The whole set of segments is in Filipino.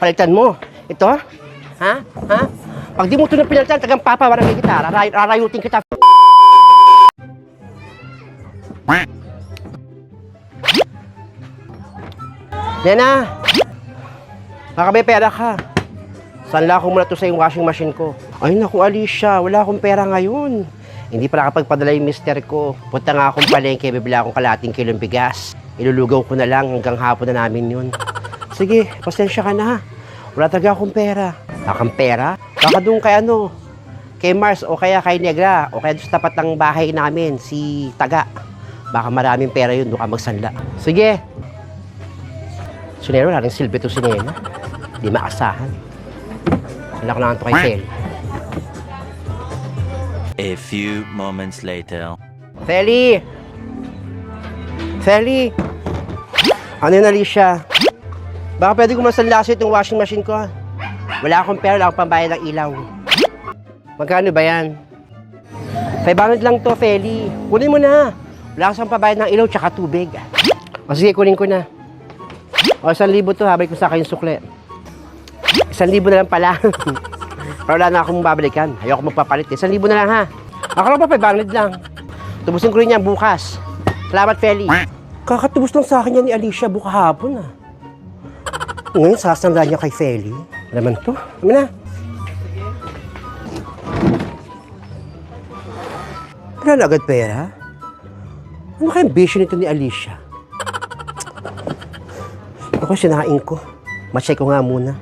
Palitan mo. Ito? Ha? Ha? Pag di mo ito na pinalitan, tagang papawarang kita. Rarayutin kita. Nena, baka may pera ka. Sanla ko muna to sa yung washing machine ko. Ay naku Alicia, wala akong pera ngayon. Hindi pa nakapagpadala yung mister ko. Punta nga akong palengke, bibila akong kalating kilong bigas. Ilulugaw ko na lang hanggang hapon na namin yun. Sige, pasensya ka na. Wala talaga akong pera. Wala kang pera? Baka doon kay ano, kay Mars o kaya kay Negra o kaya doon sa tapat ng bahay namin, si Taga. Baka maraming pera yun, doon ka magsanla. Sige. Sunero, wala rin silbi to si Nena. Di maasahan. Wala ko lang ito kay Feli. A few moments later. Feli! Feli! Ano yun, Alicia? Baka pwede ko masanlaso itong washing machine ko. Wala akong pera, wala akong pambayad ng ilaw. Magkano ba yan? 500 lang to, Feli. Kunin mo na. Wala akong pambayad ng ilaw tsaka tubig. O sige, kunin ko na. O, 1,000 to, habay ko sa akin yung sukle. 1,000 na lang pala. Pero wala na akong babalikan. Ayoko magpapalit eh. 1,000 na lang ha. Ako lang pa 500 lang. Tubusin ko rin yan bukas. Salamat, Feli. Kakatubos lang sa akin yan ni Alicia buka hapon ah. Ngayon, sasanda niya kay Feli. Ano naman to? Amin na. Wala na agad pera? Ano kayang bisyo nito ni Alicia? Ako, sinain ko. Matchay ko nga muna.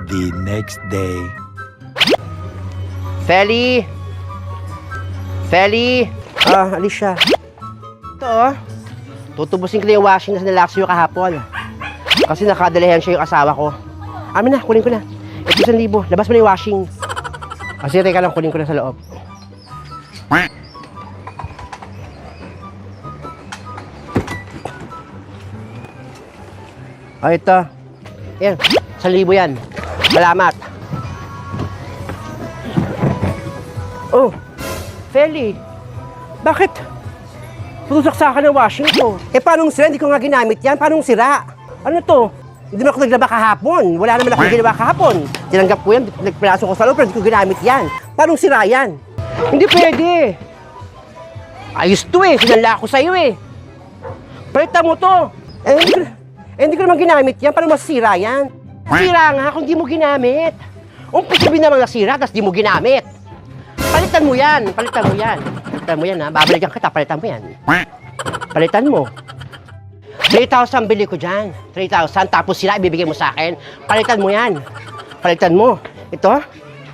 The next day. Feli! Feli! Alicia. Ito oh. Tutubusin ko na yung washing na sinalaxyo kahapon. Kasi nakadalahan siya yung asawa ko. Amin na, kunin ko na. Ito 1,000. Labas mo na yung washing. Kasi teka lang, kunin ko na sa loob. Ito. Yan, 1,000 yan. Salamat. Oh, Feli, bakit? Tutusaksakan ng washing ko. Eh, paano sira? Hindi ko nga ginamit yan. Paano sira? Ano to? Hindi naman ako naglaba kahapon. Wala naman ako ginawa kahapon. Tinanggap ko yan, nagpalaso ko sa loob, pero hindi ko ginamit yan. Paano sira yan? Hindi pwede. Ayos to eh, sinala ko sa'yo eh. Palitan mo to. Hindi ko naman ginamit yan, paano masira yan? Sira nga kung di mo ginamit. Sabi naman nasira, tapos di mo ginamit. Palitan mo yan, palitan mo yan. Palitan mo yan ha, babalikan kita, palitan mo yan. Palitan mo. 3,000 bili ko dyan. 3,000, tapos sila ibibigay mo sa akin. Palitan mo yan. Palitan mo. Ito?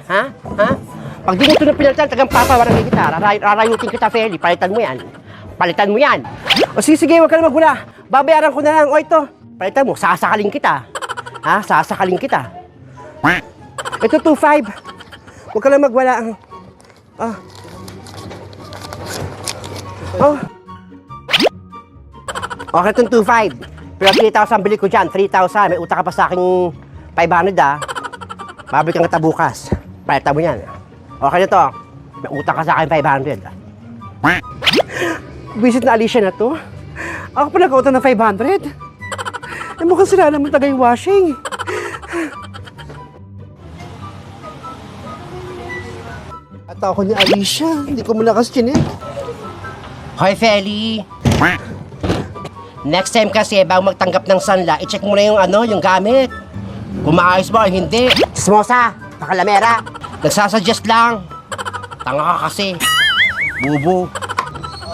Ha? Ha? Pag di mo ito na pinalitan, tagang papawarang kita. Rarayutin kita, Feli. Palitan mo yan. Palitan mo yan. O sige, huwag ka na magmula. Babayaran ko na lang. O ito, palitan mo. Sasakaling kita. Ha? Sasakaling kita. Ito, 2,500. Huwag ka lang magwala. Okay, itong 2,500. Pero 3,000 bili ko dyan. 3,000. May utang ka pa sa akin 500 ah. Babalikan kita bukas. Palitan mo yan. Okay na to. May utang ka sa akin 500. Visit na Alicia na to. Ako pa nag-utang ng 500. Eh, mukhang sila naman taga yung washing. At ako ni Alicia. Hindi ko muna kasi chinik. Hoy, Feli. Next time kasi, bago magtanggap ng sanla, i-check mo na yung yung gamit. Kung maayos ba o hindi. Smosa, pakalamera. Nagsasuggest lang. Tanga ka kasi. Bubo.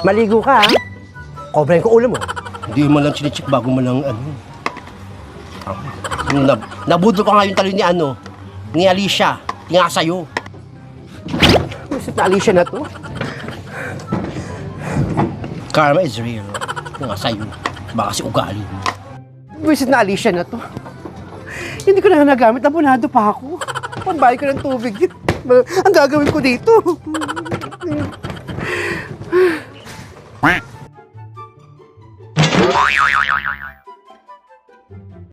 Maligo ka, ha? Kobrahin ko ulo mo. Hindi mo lang chine-check bago mo lang Nabudol ko nga yung talo ni Alicia. Nga sa'yo. Visit na Alicia na to. Karma is real. Nga sa'yo. Baka si ugali mo. Visit na Alicia na to. Hindi ko na nagamit. Abonado pa ako. Pambayad ko ng tubig. Ang gagawin ko dito.